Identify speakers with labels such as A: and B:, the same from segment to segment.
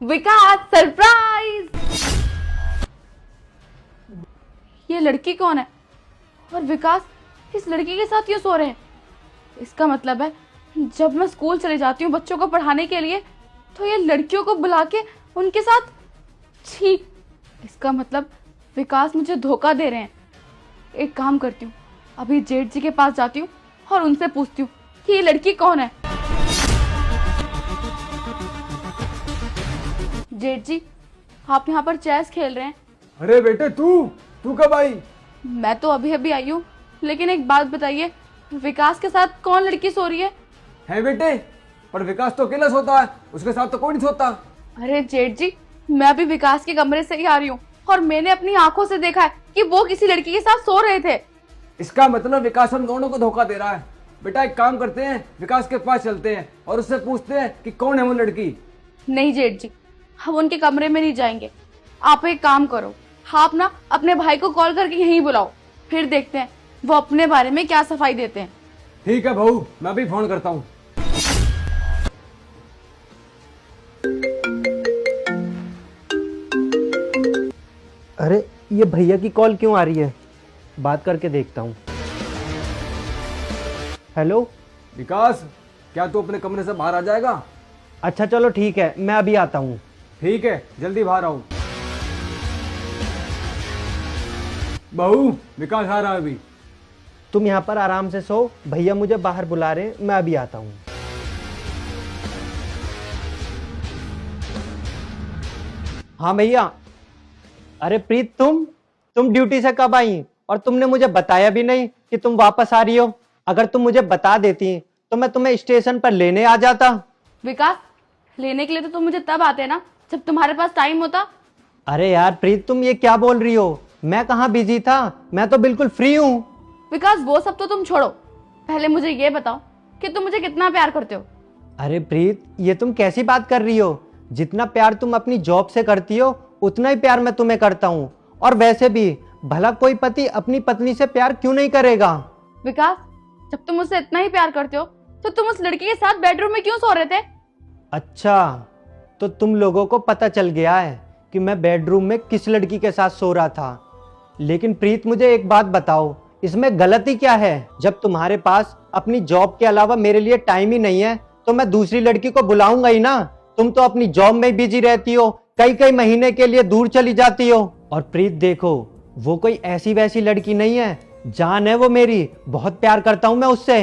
A: विकास surprise. ये लड़की कौन है और विकास इस लड़की के साथ क्यों सो रहे हैं? इसका मतलब है जब मैं स्कूल चले जाती हूँ बच्चों को पढ़ाने के लिए तो ये लड़कियों को बुला के उनके साथ छी। इसका मतलब विकास मुझे धोखा दे रहे हैं। एक काम करती हूँ, अभी जेठ जी के पास जाती हूँ और उनसे पूछती हूँ कि ये लड़की कौन है। जेठ जी, आप यहाँ पर चेस खेल रहे हैं?
B: अरे बेटे तू कब आई?
A: मैं तो अभी अभी आई हूँ, लेकिन एक बात बताइए, विकास के साथ कौन लड़की सो रही है?
B: है बेटे, पर विकास तो अकेला सोता है, उसके साथ तो कोई नहीं सोता।
A: अरे जेठ जी, मैं अभी विकास के कमरे से ही आ रही हूँ और मैंने अपनी आंखों से देखा है कि वो किसी लड़की के साथ सो रहे थे।
B: इसका मतलब विकास हम दोनों को धोखा दे रहा है। बेटा एक काम करते हैं, विकास के पास चलते हैं और उससे पूछते हैं कि कौन है वो लड़की।
A: नहीं जेठ जी, हम उनके कमरे में नहीं जाएंगे। आप एक काम करो, आप ना अपने भाई को कॉल करके यहीं बुलाओ, फिर देखते हैं वो अपने बारे में क्या सफाई देते हैं।
B: ठीक है बहू, मैं भी फोन करता हूँ।
C: अरे ये भैया की कॉल क्यों आ रही है? बात करके देखता हूँ। हेलो
B: विकास, क्या तू अपने कमरे से बाहर आ जाएगा?
C: अच्छा चलो ठीक है, मैं अभी आता हूँ।
B: ठीक है, जल्दी बाहर आओ। बहू, विकास आ रहा है अभी।
C: तुम यहाँ पर आराम से सो, भैया मुझे बाहर बुला रहे हैं, मैं अभी आता हूँ। हाँ भैया। अरे प्रीत, तुम ड्यूटी से कब आई और तुमने मुझे बताया भी नहीं कि तुम वापस आ रही हो। अगर तुम मुझे बता देती तो मैं तुम्हें स्टेशन पर लेने आ जाता।
A: विकास, लेने के लिए तो तुम मुझे तब आते ना जब तुम्हारे पास टाइम होता।
C: अरे यार प्रीत, तुम ये क्या बोल रही हो? मैं कहाँ बिजी था, मैं तो बिल्कुल फ्री हूँ।
A: विकास, वो सब तो तुम छोड़ो, पहले मुझे ये बताओ कि तुम मुझे कितना प्यार करते हो।
C: अरे प्रीत, ये तुम कैसी बात कर रही हो? जितना प्यार तुम अपनी जॉब से करती हो उतना ही प्यार मैं तुम्हें करता हूँ। और वैसे भी भला कोई पति अपनी पत्नी से प्यार क्यों नहीं करेगा?
A: विकास, जब तुम मुझसे इतना ही प्यार करते हो तो तुम उस लड़की के साथ बेडरूम में क्यों सो रहे थे?
C: अच्छा, तो तुम लोगों को पता चल गया है कि मैं बेडरूम में किस लड़की के साथ सो रहा था। लेकिन प्रीत, मुझे एक बात बताओ, इसमें गलती क्या है? जब तुम्हारे पास अपनी जॉब के अलावा मेरे लिए टाइम ही नहीं है तो मैं दूसरी लड़की को बुलाऊंगा ही ना। तुम तो अपनी जॉब में बिजी रहती हो, कई कई महीने के लिए दूर चली जाती हो। और प्रीत देखो, वो कोई ऐसी वैसी लड़की नहीं है, जान है वो मेरी, बहुत प्यार करता हूं मैं उससे।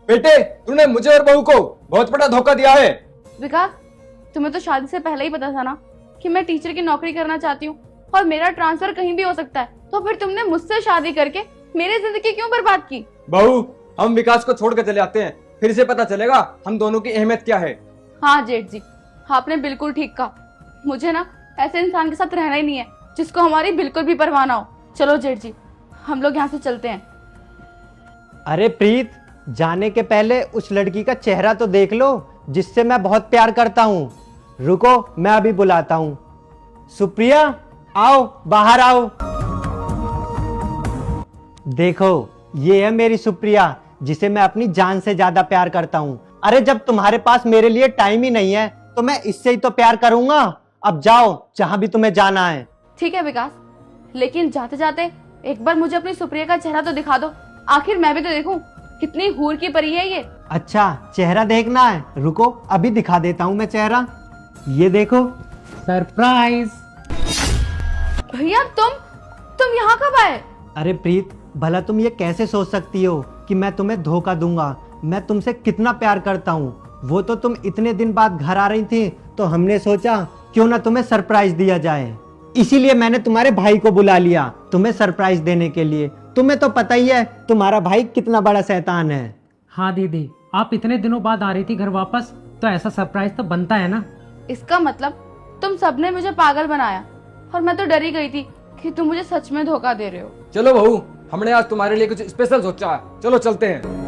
B: बेटे, तूने मुझे और बहू को बहुत बड़ा धोखा दिया है।
A: विकास, तुम्हें तो शादी से पहले ही पता था ना कि मैं टीचर की नौकरी करना चाहती हूँ और मेरा ट्रांसफर कहीं भी हो सकता है, तो फिर तुमने मुझसे शादी करके मेरी जिंदगी क्यों बर्बाद की?
B: बहू, हम विकास को छोड़ के चले आते हैं, फिर से पता चलेगा हम दोनों की अहमियत क्या है।
A: हाँ जेठ जी, आपने बिल्कुल ठीक कहा। मुझे ना ऐसे इंसान के साथ रहना ही नहीं है जिसको हमारी बिल्कुल भी परवाह ना हो। चलो जेठ जी, हम लोग यहाँ से चलते हैं।
C: अरे प्रीत, जाने के पहले उस लड़की का चेहरा तो देख लो जिससे मैं बहुत प्यार करता हूँ। रुको, मैं अभी बुलाता हूँ। सुप्रिया, आओ, बाहर आओ। देखो, ये है मेरी सुप्रिया, जिसे मैं अपनी जान से ज्यादा प्यार करता हूँ। अरे जब तुम्हारे पास मेरे लिए टाइम ही नहीं है तो मैं इससे ही तो प्यार करूंगा। अब जाओ जहां भी तुम्हें जाना है।
A: ठीक है विकास, लेकिन जाते जाते एक बार मुझे अपनी सुप्रिया का चेहरा तो दिखा दो, आखिर मैं भी तो देखूं कितनी हूर की परी है ये।
C: अच्छा, चेहरा देखना है? रुको, अभी दिखा देता हूँ मैं चेहरा। ये देखो, सरप्राइज।
A: भैया, तुम यहाँ कब आए?
C: अरे प्रीत, भला तुम ये कैसे सोच सकती हो कि मैं तुम्हें धोखा दूंगा? मैं तुमसे कितना प्यार करता हूँ। वो तो तुम इतने दिन बाद घर आ रही थी तो हमने सोचा क्यों ना तुम्हें सरप्राइज दिया जाए। इसीलिए मैंने तुम्हारे भाई को बुला लिया तुम्हें सरप्राइज देने के लिए। तुम्हें तो पता ही है तुम्हारा भाई कितना बड़ा शैतान है।
D: हाँ दीदी, आप इतने दिनों बाद आ रही थी घर वापस, तो ऐसा सरप्राइज तो बनता है ना।
A: इसका मतलब तुम सबने मुझे पागल बनाया और मैं तो डरी गई थी कि तुम मुझे सच में धोखा दे रहे हो।
B: चलो बहू, हमने आज तुम्हारे लिए कुछ स्पेशल सोचा है, चलो चलते हैं।